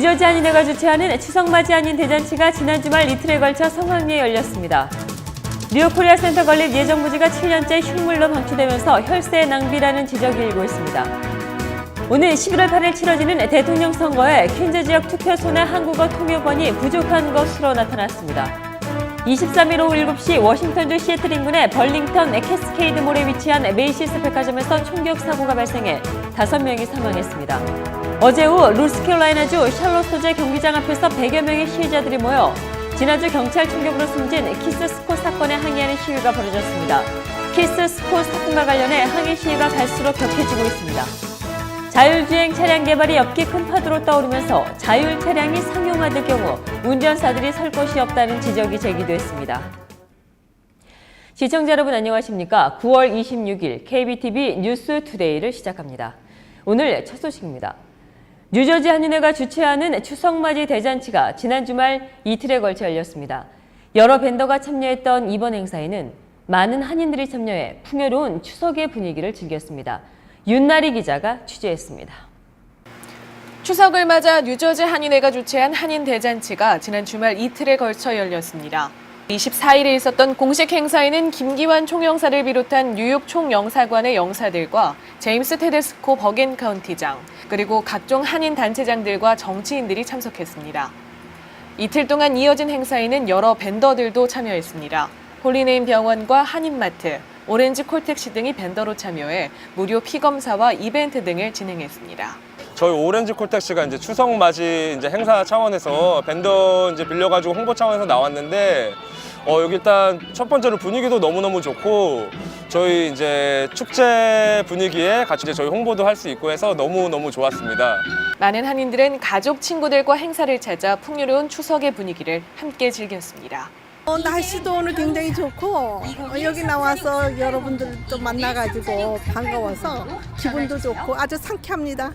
뉴저지 한인회가 주최하는 추석맞이 한인 대잔치가 지난 주말 이틀에 걸쳐 성황리에 열렸습니다. 뉴욕 코리아 센터 건립 예정부지가 7년째 흉물로 방치되면서 혈세 낭비라는 지적이 일고 있습니다. 오늘 11월 8일 치러지는 대통령 선거에 퀸즈 지역 투표소내 한국어 통역원이 부족한 것으로 나타났습니다. 23일 오후 7시 워싱턴주 시애틀 인근의 벌링턴 캐스케이드몰에 위치한 메이시스 백화점에서 총격 사고가 발생해 5명이 사망했습니다. 어제 오후 노스캐롤라이나주 샬롯 소재 경기장 앞에서 100여 명의 시위자들이 모여 지난주 경찰 총격으로 숨진 키스 스콧 사건에 항의하는 시위가 벌어졌습니다. 키스 스콧 사건과 관련해 항의 시위가 갈수록 격해지고 있습니다. 자율주행 차량 개발이 엽기 큰 파도로 떠오르면서 자율 차량이 상용화될 경우 운전사들이 설 곳이 없다는 지적이 제기됐습니다. 시청자 여러분 안녕하십니까? 9월 26일 KBTV 뉴스투데이를 시작합니다. 오늘 첫 소식입니다. 뉴저지 한인회가 주최하는 추석맞이 대잔치가 지난 주말 이틀에 걸쳐 열렸습니다. 여러 밴더가 참여했던 이번 행사에는 많은 한인들이 참여해 풍요로운 추석의 분위기를 즐겼습니다. 윤나리 기자가 취재했습니다. 추석을 맞아 뉴저지 한인회가 주최한 한인 대잔치가 지난 주말 이틀에 걸쳐 열렸습니다. 24일에 있었던 공식 행사에는 김기환 총영사를 비롯한 뉴욕 총영사관의 영사들과 제임스 테데스코 버겐 카운티장, 그리고 각종 한인 단체장들과 정치인들이 참석했습니다. 이틀 동안 이어진 행사에는 여러 밴더들도 참여했습니다. 홀리네임 병원과 한인마트, 오렌지 콜택시 등이 밴더로 참여해 무료 피검사와 이벤트 등을 진행했습니다. 저희 오렌지 콜택시가 이제 추석 맞이 행사 차원에서 밴더 빌려가지고 홍보 차원에서 나왔는데 여기 일단 첫 번째로 분위기도 너무너무 좋고 저희 축제 분위기에 같이 저희 홍보도 할 수 있고 해서 너무너무 좋았습니다. 많은 한인들은 가족, 친구들과 행사를 찾아 풍요로운 추석의 분위기를 함께 즐겼습니다. 날씨도 오늘 굉장히 좋고 여기 나와서 여러분들도 만나가지고 반가워서 기분도 좋고 아주 상쾌합니다.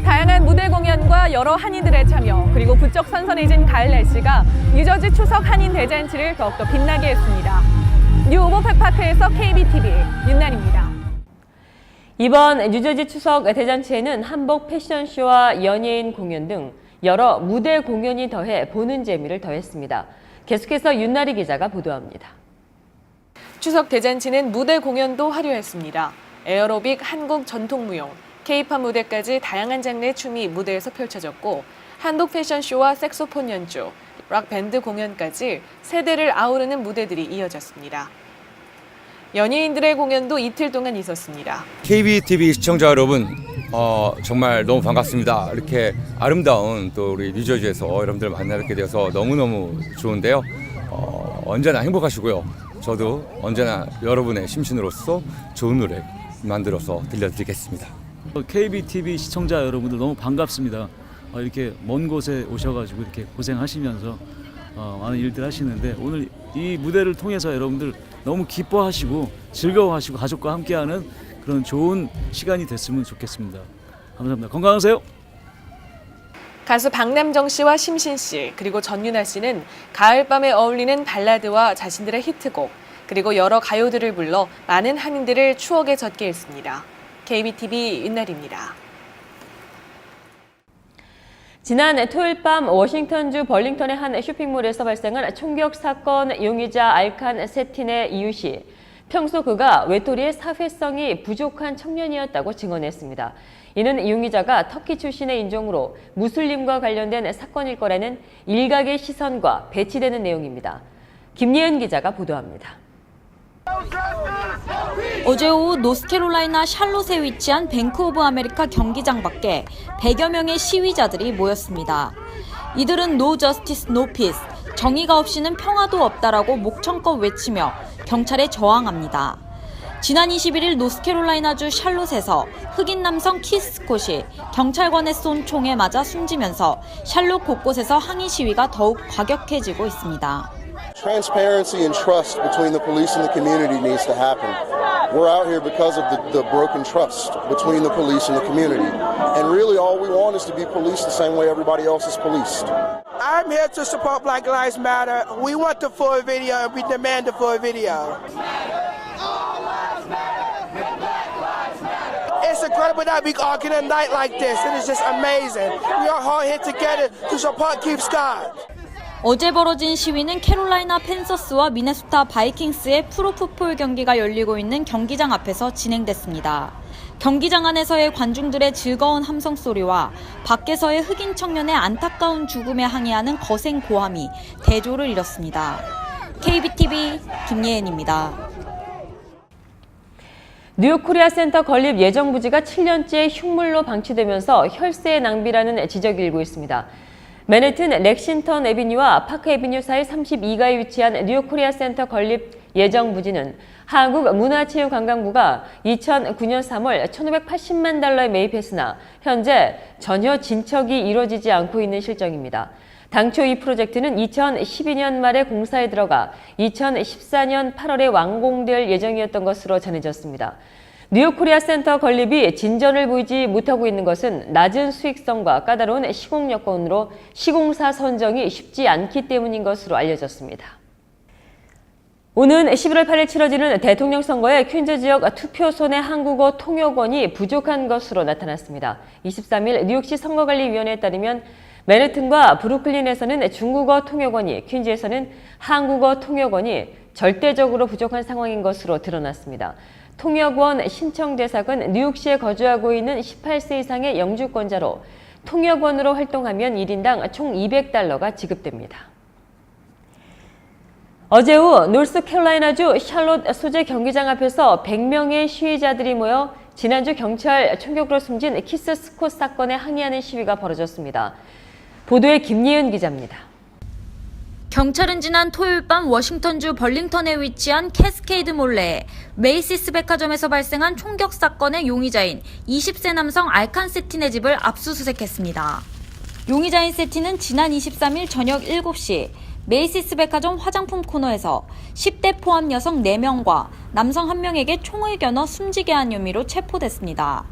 다양한 무대 공연과 여러 한인들의 참여, 그리고 부쩍 선선해진 가을 날씨가 뉴저지 추석 한인 대잔치를 더욱더 빛나게 했습니다. 뉴 오버팩파크에서 KBTV 윤나리입니다. 이번 뉴저지 추석 대잔치에는 한복 패션쇼와 연예인 공연 등 여러 무대 공연이 더해 보는 재미를 더했습니다. 계속해서 윤나리 기자가 보도합니다. 추석 대잔치는 무대 공연도 화려했습니다. 에어로빅, 한국 전통무용, K-팝 무대까지 다양한 장르의 춤이 무대에서 펼쳐졌고 한복 패션쇼와 색소폰 연주, 락 밴드 공연까지 세대를 아우르는 무대들이 이어졌습니다. 연예인들의 공연도 이틀 동안 있었습니다. KBTV 시청자 여러분, 정말 너무 반갑습니다. 이렇게 아름다운 또 우리 뉴저지에서 여러분들 만나뵙게 되어서 너무너무 좋은데요. 언제나 행복하시고요. 저도 언제나 여러분의 심신으로서 좋은 노래 만들어서 들려드리겠습니다. KBTV 시청자 여러분들 너무 반갑습니다. 이렇게 먼 곳에 오셔가지고 이렇게 고생하시면서 많은 일들 하시는데 오늘 이 무대를 통해서 여러분들 너무 기뻐하시고 즐거워하시고 가족과 함께하는 그런 좋은 시간이 됐으면 좋겠습니다. 감사합니다. 건강하세요. 가수 박남정 씨와 심신 씨, 그리고 전윤아 씨는 가을밤에 어울리는 발라드와 자신들의 히트곡, 그리고 여러 가요들을 불러 많은 한인들을 추억에 젖게 했습니다. KBTV 윤나리입니다. 지난 토요일 밤 워싱턴주 벌링턴의 한 쇼핑몰에서 발생한 총격 사건 용의자 알칸 세틴의 이웃이 평소 그가 외톨이의 사회성이 부족한 청년이었다고 증언했습니다. 이는 용의자가 터키 출신의 인종으로 무슬림과 관련된 사건일 거라는 일각의 시선과 배치되는 내용입니다. 김예은 기자가 보도합니다. 어제 오후 노스캐롤라이나 샬롯에 위치한 뱅크 오브 아메리카 경기장 밖에 100여 명의 시위자들이 모였습니다. 이들은 No Justice, No Peace, 정의가 없이는 평화도 없다라고 목청껏 외치며 경찰에 저항합니다. 지난 21일 노스캐롤라이나주 샬롯에서 흑인 남성 키스 스콧이 경찰관에 쏜 총에 맞아 숨지면서 샬롯 곳곳에서 항의 시위가 더욱 과격해지고 있습니다. Transparency and trust between the police and the community needs to happen. We're out here because of the broken trust between the police and the community. And really all we want is to be policed the same way everybody else is policed. I'm here to support Black Lives Matter. We want the full video and we demand the full video. It's a incredible that we all get a night like this. It is just amazing. We are all here together to support Keep Scott. 어제 벌어진 시위는 캐롤라이나 팬서스와 미네소타 바이킹스의 프로풋볼 경기가 열리고 있는 경기장 앞에서 진행됐습니다. 경기장 안에서의 관중들의 즐거운 함성 소리와 밖에서의 흑인 청년의 안타까운 죽음에 항의하는 거센 고함이 대조를 이뤘습니다. KBTV 김예은입니다. 뉴욕 코리아 센터 건립 예정 부지가 7년째 흉물로 방치되면서 혈세 낭비라는 지적이 일고 있습니다. 맨해튼 렉싱턴 애비뉴와 파크 애비뉴 사이 32가에 위치한 뉴욕 코리아 센터 건립 예정 부지는 한국문화체육관광부가 2009년 3월 1,580만 달러에 매입했으나 현재 전혀 진척이 이루어지지 않고 있는 실정입니다. 당초 이 프로젝트는 2012년 말에 공사에 들어가 2014년 8월에 완공될 예정이었던 것으로 전해졌습니다. 뉴욕 코리아 센터 건립이 진전을 보이지 못하고 있는 것은 낮은 수익성과 까다로운 시공 여건으로 시공사 선정이 쉽지 않기 때문인 것으로 알려졌습니다. 오는 11월 8일 치러지는 대통령 선거에 퀸즈 지역 투표소 내 한국어 통역원이 부족한 것으로 나타났습니다. 23일 뉴욕시 선거관리위원회에 따르면 맨해튼과 브루클린에서는 중국어 통역원이, 퀸즈에서는 한국어 통역원이 절대적으로 부족한 상황인 것으로 드러났습니다. 통역원 신청 대상은 뉴욕시에 거주하고 있는 18세 이상의 영주권자로 통역원으로 활동하면 1인당 총 $200가 지급됩니다. 어제 오후 노스캐롤라이나주 샬롯 소재 경기장 앞에서 100명의 시위자들이 모여 지난주 경찰 총격으로 숨진 키스 스콧 사건에 항의하는 시위가 벌어졌습니다. 보도에 김예은 기자입니다. 경찰은 지난 토요일 밤 워싱턴주 벌링턴에 위치한 캐스케이드 몰레 메이시스 백화점에서 발생한 총격 사건의 용의자인 20세 남성 알칸 세틴의 집을 압수수색했습니다. 용의자인 세틴은 지난 23일 저녁 7시 메이시스 백화점 화장품 코너에서 10대 포함 여성 4명과 남성 1명에게 총을 겨눠 숨지게 한 혐의로 체포됐습니다.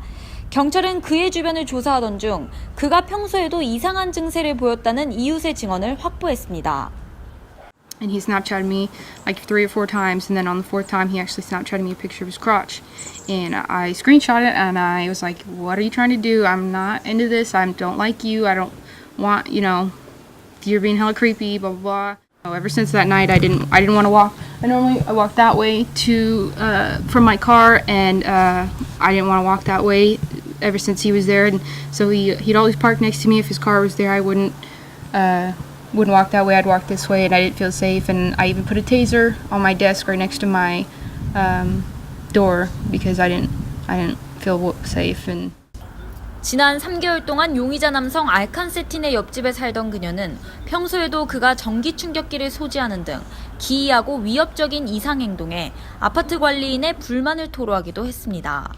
경찰은 그의 주변을 조사하던 중 그가 평소에도 이상한 증세를 보였다는 이웃의 증언을 확보했습니다. And he Snapchatted me like 3 or 4 times, and then on the 4th time he actually Snapchatted me a picture of his crotch. And I screenshot it and I was like, what are you trying to do? I'm not into this. I don't like you. I don't want, you're being hella creepy, blah, blah, blah. Ever since that night, I didn't want to walk. I walk that way from my car, and I didn't want to walk that way ever since he was there. And so he'd always park next to me. If his car was there, I wouldn't walk that way. I'd walk this way, and I didn't feel safe. And I even put a taser on my desk right next to my door because I didn't feel safe. And 지난 3개월 동안 용의자 남성 알칸 세틴의 옆집에 살던 그녀는 평소에도 그가 전기 충격기를 소지하는 등 기이하고 위협적인 이상 행동에 아파트 관리인의 불만을 토로하기도 했습니다.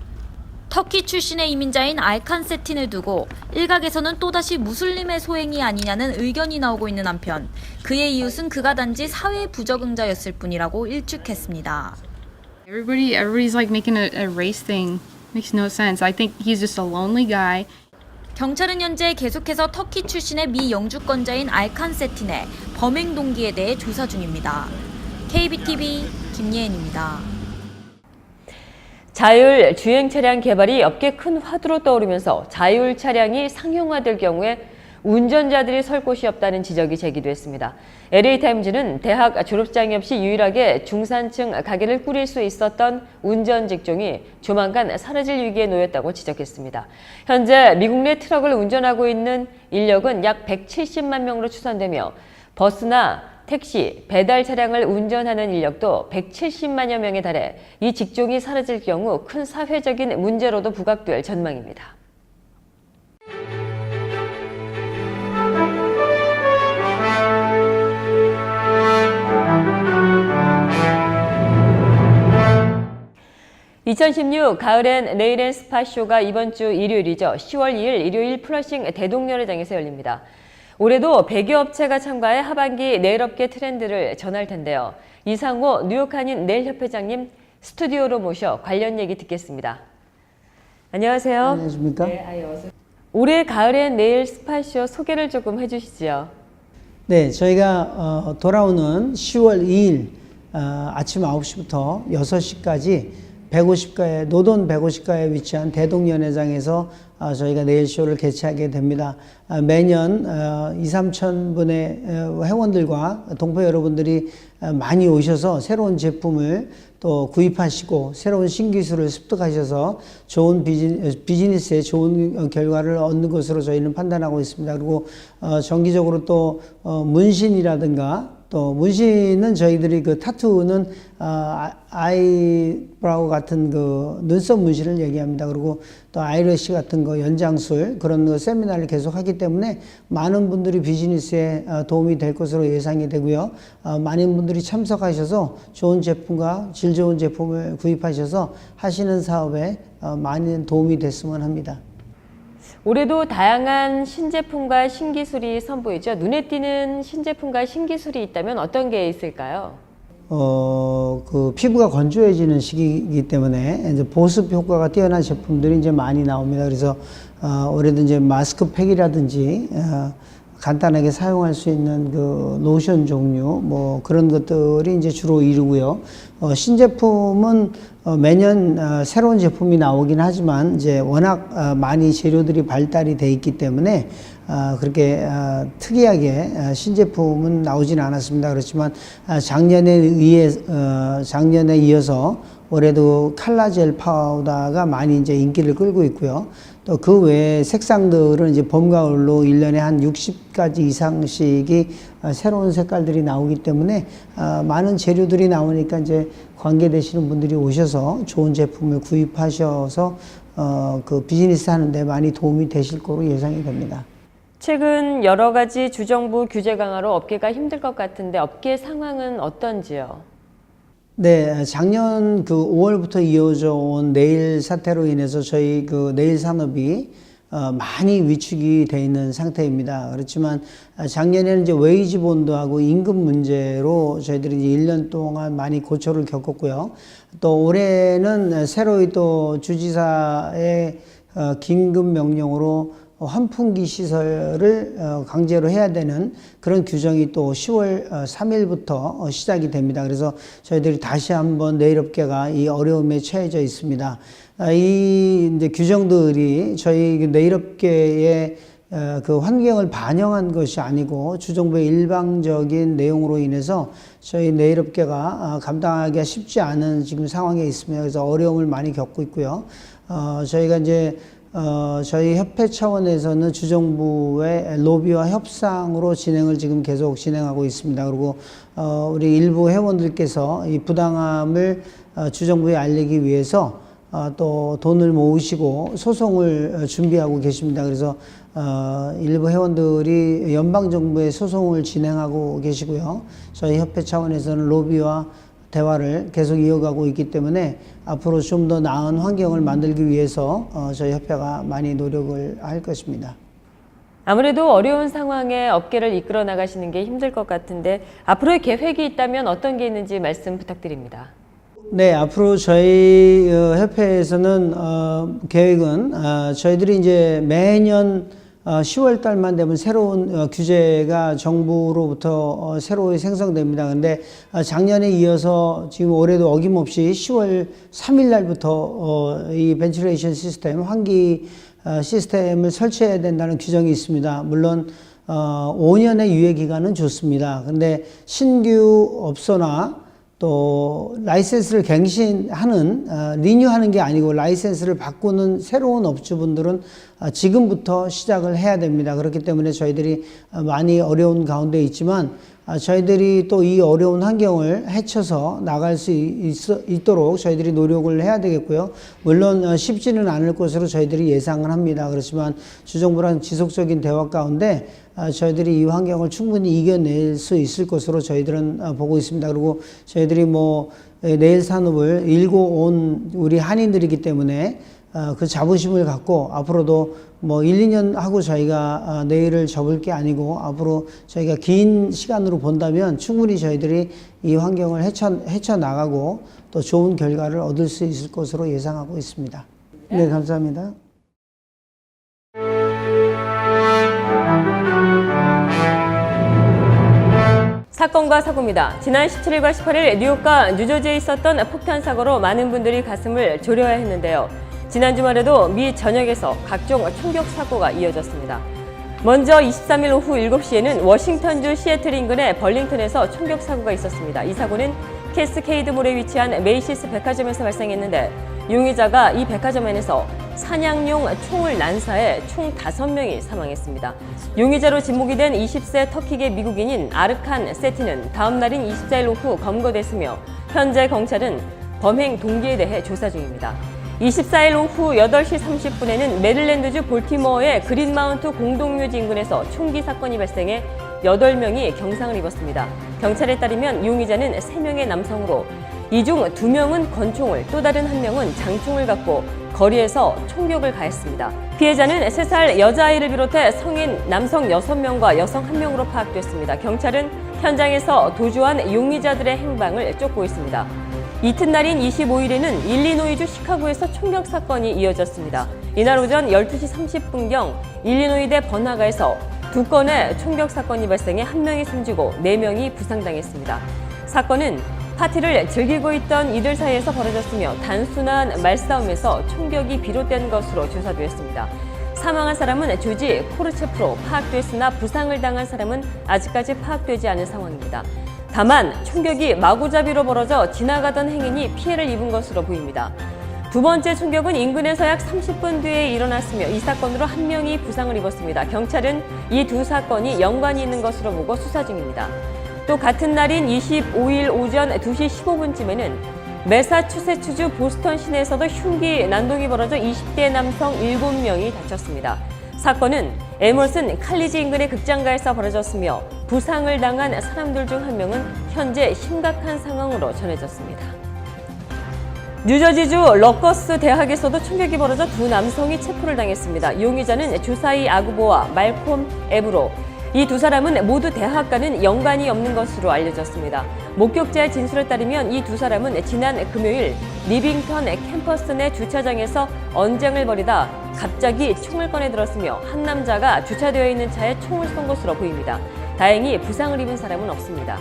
터키 출신의 이민자인 알칸 세틴을 두고 일각에서는 또다시 무슬림의 소행이 아니냐는 의견이 나오고 있는 한편 그의 이웃은 그가 단지 사회 부적응자였을 뿐이라고 일축했습니다. Everybody's like making a race thing. Makes no sense. I think he's just a lonely guy. 경찰은 현재 계속해서 터키 출신의 미 영주권자인 알칸 세틴의 범행 동기에 대해 조사 중입니다. KBTV 김예은입니다. 자율 주행 차량 개발이 업계 큰 화두로 떠오르면서 자율 차량이 상용화될 경우에 운전자들이 설 곳이 없다는 지적이 제기됐습니다. LA타임즈는 대학 졸업장이 없이 유일하게 중산층 가게를 꾸릴 수 있었던 운전 직종이 조만간 사라질 위기에 놓였다고 지적했습니다. 현재 미국 내 트럭을 운전하고 있는 인력은 약 170만 명으로 추산되며 버스나 택시, 배달 차량을 운전하는 인력도 170만여 명에 달해 이 직종이 사라질 경우 큰 사회적인 문제로도 부각될 전망입니다. (2016) 가을엔 내일엔 스파쇼가 이번 주 일요일이죠. 10월 2일 일요일 플러싱 대동연회장에서 열립니다. 올해도 100여 업체가 참가해 하반기 네일업계 트렌드를 전할 텐데요. 이상호 뉴욕 한인 네일협회장님 스튜디오로 모셔 관련 얘기 듣겠습니다. 안녕하세요. 안녕하십니까? 네, 올해 가을엔 네일 스파쇼 소개를 조금 해주시죠. 네, 저희가 돌아오는 10월 2일 아침 9시부터 6시까지 150가에 노돈 150가에 위치한 대동연회장에서 저희가 내일 쇼를 개최하게 됩니다. 매년 2~3천 분의 회원들과 동포 여러분들이 많이 오셔서 새로운 제품을 또 구입하시고 새로운 신기술을 습득하셔서 좋은 비즈니스에 좋은 결과를 얻는 것으로 저희는 판단하고 있습니다. 그리고 정기적으로 또 문신이라든가 또 문신은 저희들이 그 타투는 아이브라우 같은 그 눈썹 문신을 얘기합니다. 그리고 또 아이래쉬 같은 거 연장술 그런 거 세미나를 계속 하기 때문에 많은 분들이 비즈니스에 도움이 될 것으로 예상이 되고요. 많은 분들이 참석하셔서 좋은 제품과 질 좋은 제품을 구입하셔서 하시는 사업에 많은 도움이 됐으면 합니다. 올해도 다양한 신제품과 신기술이 선보이죠. 눈에 띄는 신제품과 신기술이 있다면 어떤 게 있을까요? 그 피부가 건조해지는 시기이기 때문에 이제 보습 효과가 뛰어난 제품들이 이제 많이 나옵니다. 그래서 올해도 이제 마스크팩이라든지 간단하게 사용할 수 있는 그 로션 종류 뭐 그런 것들이 이제 주로 이루고요. 신제품은 매년 새로운 제품이 나오긴 하지만 이제 워낙 많이 재료들이 발달이 돼 있기 때문에 그렇게 특이하게 신제품은 나오진 않았습니다. 그렇지만 작년에 이어서 올해도 칼라젤 파우더가 많이 이제 인기를 끌고 있고요. 또 그 외에 색상들은 이제 봄, 가을로 1년에 한 60가지 이상씩이 새로운 색깔들이 나오기 때문에 많은 재료들이 나오니까 이제 관계되시는 분들이 오셔서 좋은 제품을 구입하셔서 그 비즈니스 하는데 많이 도움이 되실 거로 예상이 됩니다. 최근 여러 가지 주정부 규제 강화로 업계가 힘들 것 같은데 업계 상황은 어떤지요? 네, 작년 그 5월부터 이어져 온 네일 사태로 인해서 저희 그 네일 산업이 많이 위축이 돼 있는 상태입니다. 그렇지만 작년에는 이제 웨이지 본드하고 임금 문제로 저희들이 이제 1년 동안 많이 고초를 겪었고요. 또 올해는 새로이 또 주지사의 긴급 명령으로 환풍기 시설을 강제로 해야 되는 그런 규정이 또 10월 3일부터 시작이 됩니다. 그래서 저희들이 다시 한번 네일업계가 이 어려움에 처해져 있습니다. 이 이제 규정들이 저희 네일업계의 그 환경을 반영한 것이 아니고 주정부의 일방적인 내용으로 인해서 저희 네일업계가 감당하기가 쉽지 않은 지금 상황에 있습니다. 그래서 어려움을 많이 겪고 있고요. 저희가 이제 저희 협회 차원에서는 주정부의 로비와 협상으로 진행을 지금 계속 진행하고 있습니다. 그리고 우리 일부 회원들께서 이 부당함을 주정부에 알리기 위해서 또 돈을 모으시고 소송을 준비하고 계십니다. 그래서 일부 회원들이 연방정부에 소송을 진행하고 계시고요. 저희 협회 차원에서는 로비와 대화를 계속 이어가고 있기 때문에 앞으로 좀 더 나은 환경을 만들기 위해서 저희 협회가 많이 노력을 할 것입니다. 아무래도 어려운 상황에 업계를 이끌어 나가시는 게 힘들 것 같은데 앞으로의 계획이 있다면 어떤 게 있는지 말씀 부탁드립니다. 네, 앞으로 저희 협회에서는 계획은 저희들이 이제 매년 10월 달만 되면 새로운 규제가 정부로부터 새로 생성됩니다. 근데 작년에 이어서 지금 올해도 어김없이 10월 3일 날부터 이 벤틸레이션 시스템, 환기 시스템을 설치해야 된다는 규정이 있습니다. 물론 5년의 유예 기간은 좋습니다. 근데 신규 업소나 또 라이센스를 갱신하는 리뉴하는 게 아니고 라이센스를 바꾸는 새로운 업주분들은 지금부터 시작을 해야 됩니다. 그렇기 때문에 저희들이 많이 어려운 가운데 있지만 저희들이 또 이 어려운 환경을 헤쳐서 나갈 수 있도록 저희들이 노력을 해야 되겠고요. 물론 쉽지는 않을 것으로 저희들이 예상을 합니다. 그렇지만 주정부랑 지속적인 대화 가운데 저희들이 이 환경을 충분히 이겨낼 수 있을 것으로 저희들은 보고 있습니다. 그리고 저희들이 뭐 네일 산업을 일고 온 우리 한인들이기 때문에 그 자부심을 갖고 앞으로도 뭐 1, 2년 하고 저희가 네일을 접을 게 아니고 앞으로 저희가 긴 시간으로 본다면 충분히 저희들이 이 환경을 헤쳐나가고 또 좋은 결과를 얻을 수 있을 것으로 예상하고 있습니다. 네, 감사합니다. 사건과 사고입니다. 지난 17일과 18일 뉴욕과 뉴저지에 있었던 폭탄 사고로 많은 분들이 가슴을 졸여야 했는데요. 지난 주말에도 미 전역에서 각종 총격 사고가 이어졌습니다. 먼저 23일 오후 7시에는 워싱턴주 시애틀 인근의 벌링턴에서 총격 사고가 있었습니다. 이 사고는 캐스케이드몰에 위치한 메이시스 백화점에서 발생했는데 용의자가 이 백화점 안에서 사냥용 총을 난사해 총 5명이 사망했습니다. 용의자로 지목이 된 20세 터키계 미국인인 아르칸 세티는 다음 날인 24일 오후 검거됐으며 현재 경찰은 범행 동기에 대해 조사 중입니다. 24일 오후 8시 30분에는 메릴랜드주 볼티모어의 그린마운트 공동묘지 인근에서 총기 사건이 발생해 8명이 경상을 입었습니다. 경찰에 따르면 용의자는 3명의 남성으로 이 중 2명은 권총을, 또 다른 1명은 장총을 갖고 거리에서 총격을 가했습니다. 피해자는 3살 여자아이를 비롯해 성인 남성 6명과 여성 1명으로 파악됐습니다. 경찰은 현장에서 도주한 용의자들의 행방을 쫓고 있습니다. 이튿날인 25일에는 일리노이주 시카고에서 총격 사건이 이어졌습니다. 이날 오전 12시 30분경 일리노이대 버나가에서 2건의 총격 사건이 발생해 1명이 숨지고 4명이 부상당했습니다. 사건은 파티를 즐기고 있던 이들 사이에서 벌어졌으며 단순한 말싸움에서 총격이 비롯된 것으로 조사되었습니다. 사망한 사람은 조지 코르체프로 파악됐으나 부상을 당한 사람은 아직까지 파악되지 않은 상황입니다. 다만 총격이 마구잡이로 벌어져 지나가던 행인이 피해를 입은 것으로 보입니다. 두 번째 총격은 인근에서 약 30분 뒤에 일어났으며 이 사건으로 1명이 부상을 입었습니다. 경찰은 이 두 사건이 연관이 있는 것으로 보고 수사 중입니다. 또 같은 날인 25일 오전 2시 15분쯤에는 매사추세츠주 보스턴 시내에서도 흉기 난동이 벌어져 20대 남성 7명이 다쳤습니다. 사건은 에머슨 칼리지 인근의 극장가에서 벌어졌으며 부상을 당한 사람들 중 1명은 현재 심각한 상황으로 전해졌습니다. 뉴저지주 러커스 대학에서도 총격이 벌어져 2 남성이 체포를 당했습니다. 용의자는 조사이 아구보와 말콤 에브로. 이 2 사람은 모두 대학과는 연관이 없는 것으로 알려졌습니다. 목격자의 진술에 따르면 이 2 사람은 지난 금요일 리빙턴 캠퍼스 내 주차장에서 언쟁을 벌이다 갑자기 총을 꺼내 들었으며 한 남자가 주차되어 있는 차에 총을 쏜 것으로 보입니다. 다행히 부상을 입은 사람은 없습니다.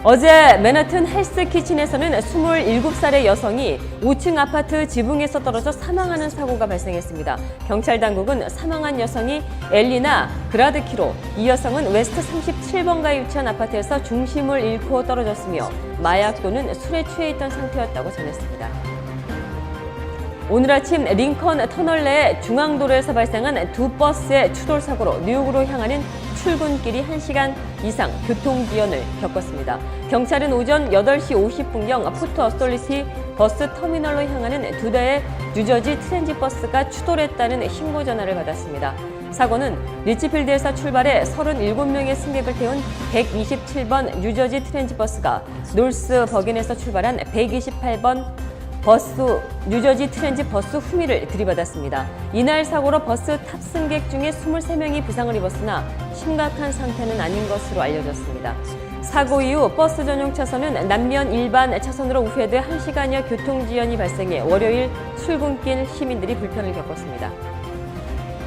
어제 맨하튼 헬스 키친에서는 27살의 여성이 5층 아파트 지붕에서 떨어져 사망하는 사고가 발생했습니다. 경찰 당국은 사망한 여성이 엘리나 그라드키로, 이 여성은 웨스트 37번가에 위치한 아파트에서 중심을 잃고 떨어졌으며 마약 또는 술에 취해 있던 상태였다고 전했습니다. 오늘 아침 링컨 터널 내 중앙도로에서 발생한 2 버스의 추돌 사고로 뉴욕으로 향하는 출근길이 1시간 이상 교통지연을 겪었습니다. 경찰은 오전 8시 50분경 포트 어스톨리티 버스 터미널로 향하는 2대의 뉴저지 트랜짓 버스가 추돌했다는 신고 전화를 받았습니다. 사고는 리치필드에서 출발해 37명의 승객을 태운 127번 뉴저지 트랜짓 버스가 노스 버긴에서 출발한 128번 뉴저지 트랜짓 버스 후미를 들이받았습니다. 이날 사고로 버스 탑승객 중에 23명이 부상을 입었으나 심각한 상태는 아닌 것으로 알려졌습니다. 사고 이후 버스 전용 차선은 남면 일반 차선으로 우회돼 1시간여 교통지연이 발생해 월요일 출근길 시민들이 불편을 겪었습니다.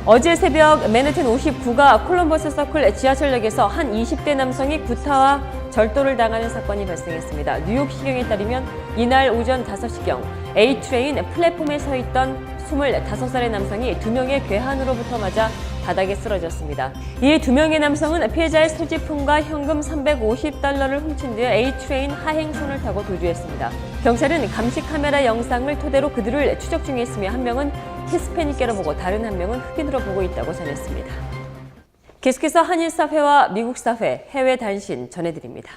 어제 새벽 맨해튼 59가 콜럼버스 서클 지하철역에서 한 20대 남성이 구타와 절도를 당하는 사건이 발생했습니다. 뉴욕시경에 따르면 이날 오전 5시경 A트레인 플랫폼에 서 있던 25살의 남성이 2명의 괴한으로부터 맞아 바닥에 쓰러졌습니다. 이 2명의 남성은 피해자의 소지품과 현금 $350를 훔친 뒤 A트레인 하행선을 타고 도주했습니다. 경찰은 감시 카메라 영상을 토대로 그들을 추적 중에 있으며 한 명은 히스패닉계로 보고 다른 한 명은 흑인으로 보고 있다고 전했습니다. 계속해서 한일 사회와 미국 사회, 해외 단신 전해드립니다.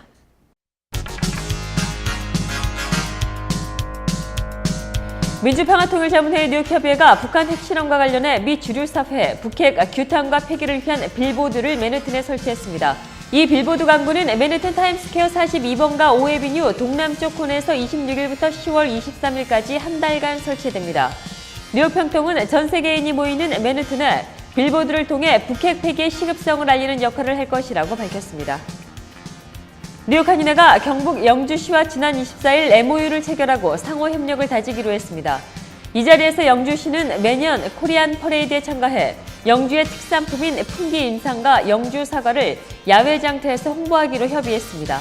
민주평화통일자문회의 뉴욕협의회가 북한 핵실험과 관련해 미 주류 사회, 북핵 규탄과 폐기를 위한 빌보드를 맨해튼에 설치했습니다. 이 빌보드 광고는 맨해튼 타임스퀘어 42번가 오에비뉴 동남쪽 코너에서 26일부터 10월 23일까지 한 달간 설치됩니다. 뉴욕평통은 전 세계인이 모이는 맨해튼에 빌보드를 통해 북핵 폐기의 시급성을 알리는 역할을 할 것이라고 밝혔습니다. 뉴욕 한인회가 경북 영주시와 지난 24일 MOU를 체결하고 상호 협력을 다지기로 했습니다. 이 자리에서 영주시는 매년 코리안 퍼레이드에 참가해 영주의 특산품인 풍기 인삼과 영주 사과를 야외 장터에서 홍보하기로 협의했습니다.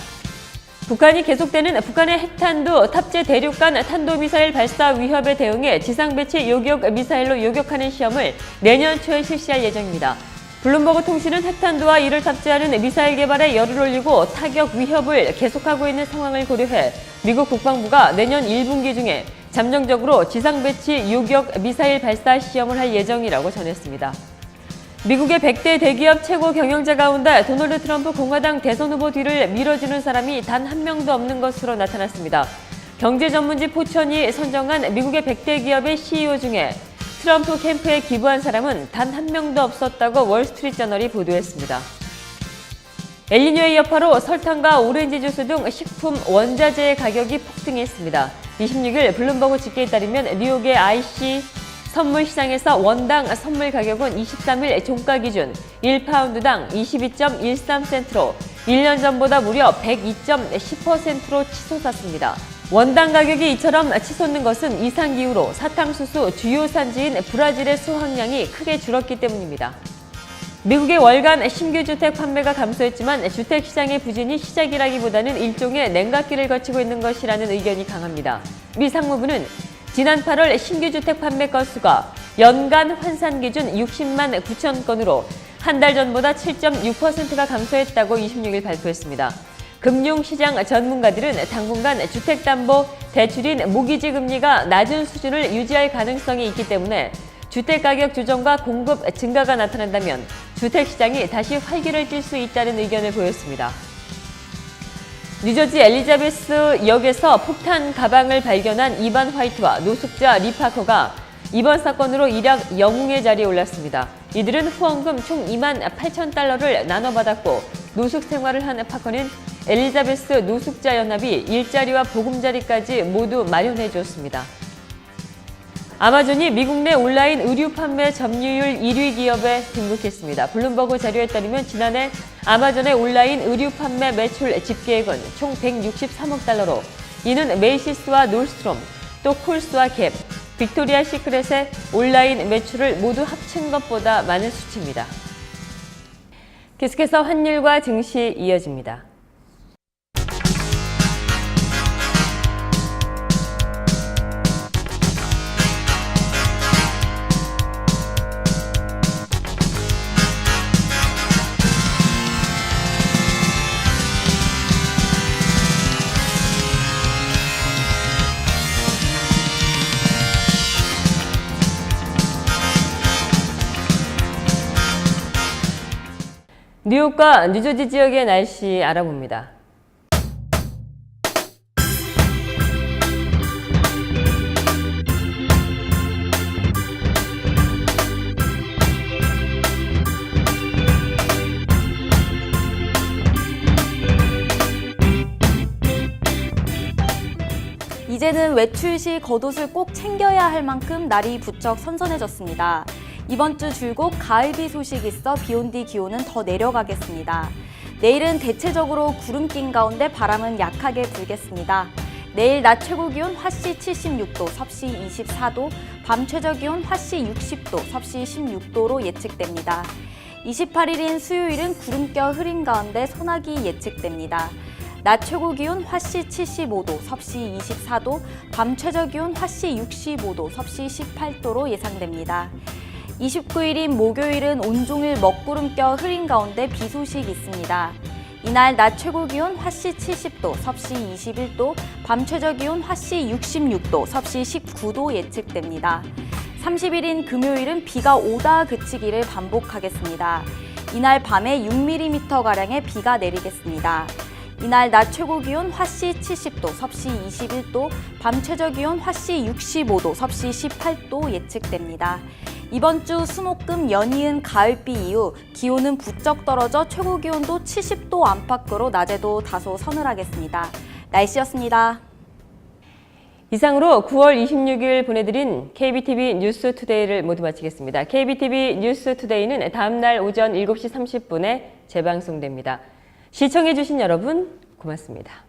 북한이 계속되는 북한의 핵탄두 탑재 대륙간 탄도미사일 발사 위협에 대응해 지상배치 요격 미사일로 요격하는 시험을 내년 초에 실시할 예정입니다. 블룸버그 통신은 핵탄두와 이를 탑재하는 미사일 개발에 열을 올리고 타격 위협을 계속하고 있는 상황을 고려해 미국 국방부가 내년 1분기 중에 잠정적으로 지상배치 요격 미사일 발사 시험을 할 예정이라고 전했습니다. 미국의 100대 대기업 최고 경영자 가운데 도널드 트럼프 공화당 대선 후보 뒤를 밀어주는 사람이 단 한 명도 없는 것으로 나타났습니다. 경제 전문지 포천이 선정한 미국의 100대 기업의 CEO 중에 트럼프 캠프에 기부한 사람은 단 한 명도 없었다고 월스트리트저널이 보도했습니다. 엘니뇨의 여파로 설탕과 오렌지 주스 등 식품 원자재의 가격이 폭등했습니다. 26일 블룸버그 집계에 따르면 뉴욕의 IC 선물 시장에서 원당 선물 가격은 23일 종가 기준 1파운드당 22.13센트로 1년 전보다 무려 102.10%로 치솟았습니다. 원당 가격이 이처럼 치솟는 것은 이상기후로 사탕수수 주요 산지인 브라질의 수확량이 크게 줄었기 때문입니다. 미국의 월간 신규 주택 판매가 감소했지만 주택시장의 부진이 시작이라기보다는 일종의 냉각기를 거치고 있는 것이라는 의견이 강합니다. 미 상무부는 지난 8월 신규 주택 판매 건수가 연간 환산 기준 60만 9천 건으로 한 달 전보다 7.6%가 감소했다고 26일 발표했습니다. 금융시장 전문가들은 당분간 주택담보 대출인 모기지 금리가 낮은 수준을 유지할 가능성이 있기 때문에 주택가격 조정과 공급 증가가 나타난다면 주택시장이 다시 활기를 띨 수 있다는 의견을 보였습니다. 뉴저지 엘리자베스 역에서 폭탄 가방을 발견한 이반 화이트와 노숙자 리 파커가 이번 사건으로 일약 영웅의 자리에 올랐습니다. 이들은 후원금 총 2만 8천 달러를 나눠받았고 노숙 생활을 한 파커는 엘리자베스 노숙자 연합이 일자리와 보금자리까지 모두 마련해 주었습니다. 아마존이 미국 내 온라인 의류 판매 점유율 1위 기업에 등극했습니다. 블룸버그 자료에 따르면 지난해 아마존의 온라인 의류 판매 매출 집계액은 총 163억 달러로 이는 메이시스와 놀스트롬, 또 콜스와 갭, 빅토리아 시크릿의 온라인 매출을 모두 합친 것보다 많은 수치입니다. 계속해서 환율과 증시 이어집니다. 뉴욕과 뉴저지 지역의 날씨 알아봅니다. 이제는 외출 시 겉옷을 꼭 챙겨야 할 만큼 날이 부쩍 선선해졌습니다. 이번 주 줄곧 가을비 소식이 있어 비 온 뒤 기온은 더 내려가겠습니다. 내일은 대체적으로 구름 낀 가운데 바람은 약하게 불겠습니다. 내일 낮 최고 기온 화씨 76도, 섭씨 24도, 밤 최저 기온 화씨 60도, 섭씨 16도로 예측됩니다. 28일인 수요일은 구름 껴 흐린 가운데 소나기 예측됩니다. 낮 최고 기온 화씨 75도, 섭씨 24도, 밤 최저 기온 화씨 65도, 섭씨 18도로 예상됩니다. 29일인 목요일은 온종일 먹구름 껴 흐린 가운데 비 소식 있습니다. 이날 낮 최고 기온 화씨 70도, 섭씨 21도, 밤 최저 기온 화씨 66도, 섭씨 19도 예측됩니다. 30일인 금요일은 비가 오다 그치기를 반복하겠습니다. 이날 밤에 6mm가량의 비가 내리겠습니다. 이날 낮 최고 기온 화씨 70도, 섭씨 21도, 밤 최저 기온 화씨 65도, 섭씨 18도 예측됩니다. 이번 주 수목금 연이은 가을비 이후 기온은 부쩍 떨어져 최고 기온도 70도 안팎으로 낮에도 다소 서늘하겠습니다. 날씨였습니다. 이상으로 9월 26일 보내드린 KBTV 뉴스 투데이를 모두 마치겠습니다. KBTV 뉴스 투데이는 다음 날 오전 7시 30분에 재방송됩니다. 시청해주신 여러분 고맙습니다.